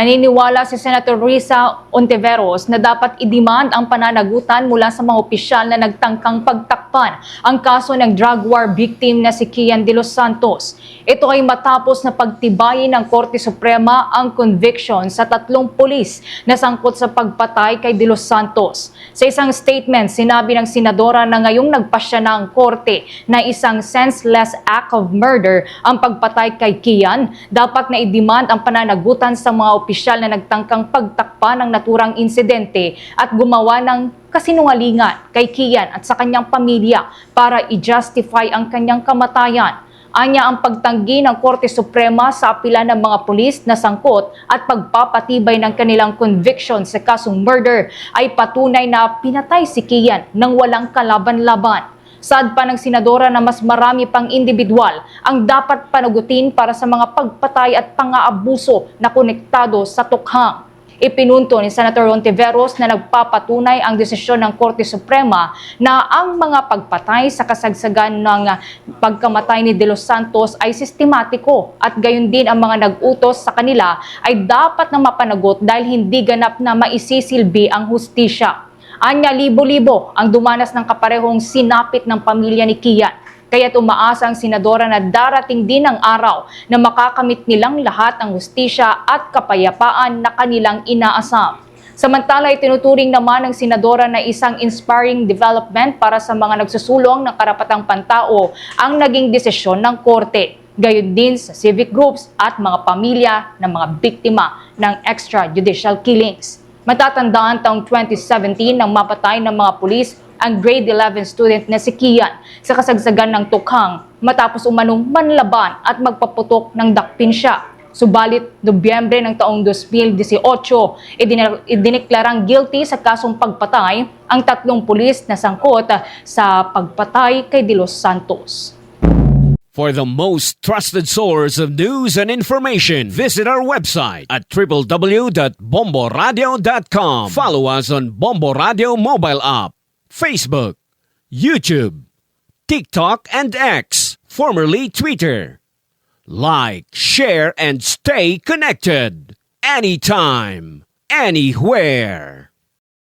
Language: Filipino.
Naniniwala si Senator Risa Ontiveros na dapat i-demand ang pananagutan mula sa mga opisyal na nagtangkang pagtakpan ang kaso ng drug war victim na si Kian De Los Santos. Ito ay matapos na pagtibayin ng Korte Suprema ang conviction sa 3 pulis na sangkot sa pagpatay kay De Los Santos. Sa isang statement, sinabi ng senadora na ngayong nagpasya na ang korte na isang senseless act of murder ang pagpatay kay Kian, dapat na i-demand ang pananagutan sa mga opisyal na nagtangkang pagtakpa ng naturang insidente at gumawa ng kasinungalingan kay Kian at sa kanyang pamilya para i-justify ang kanyang kamatayan. Anya ang pagtanggi ng Korte Suprema sa apela ng mga pulis na sangkot at pagpapatibay ng kanilang conviction sa kasong murder ay patunay na pinatay si Kian nang walang kalaban-laban. Saad pa ng senadora na mas marami pang individual ang dapat panagutin para sa mga pagpatay at pang-aabuso na konektado sa tukhang. Ipinunto ni Senator Ontiveros na nagpapatunay ang desisyon ng Korte Suprema na ang mga pagpatay sa kasagsagan ng pagkamatay ni De Los Santos ay sistematiko at gayon din ang mga nag-utos sa kanila ay dapat na mapanagot dahil hindi ganap na maisisilbi ang hustisya. Anya libo-libo ang dumanas ng kaparehong sinapit ng pamilya ni Kian. Kaya't umaasa ang senadora na darating din ang araw na makakamit nilang lahat ang hustisya at kapayapaan na kanilang inaasam. Samantala, itinuturing naman ng senadora na isang inspiring development para sa mga nagsusulong ng karapatang pantao ang naging desisyon ng korte. Gayon din sa civic groups at mga pamilya ng mga biktima ng extrajudicial killings. Matatandaan taong 2017 nang mapatay ng mga pulis ang grade 11 student na si Kian sa kasagsagan ng tukhang matapos umanong manlaban at magpaputok ng dakpin siya. Subalit, Nobyembre ng taong 2018, idineklarang guilty sa kasong pagpatay ang 3 pulis na sangkot sa pagpatay kay De Los Santos. For the most trusted source of news and information, visit our website at www.bomboradio.com. Follow us on Bombo Radio mobile app, Facebook, YouTube, TikTok, and X, formerly Twitter. Like, share, and stay connected. Anytime, anywhere.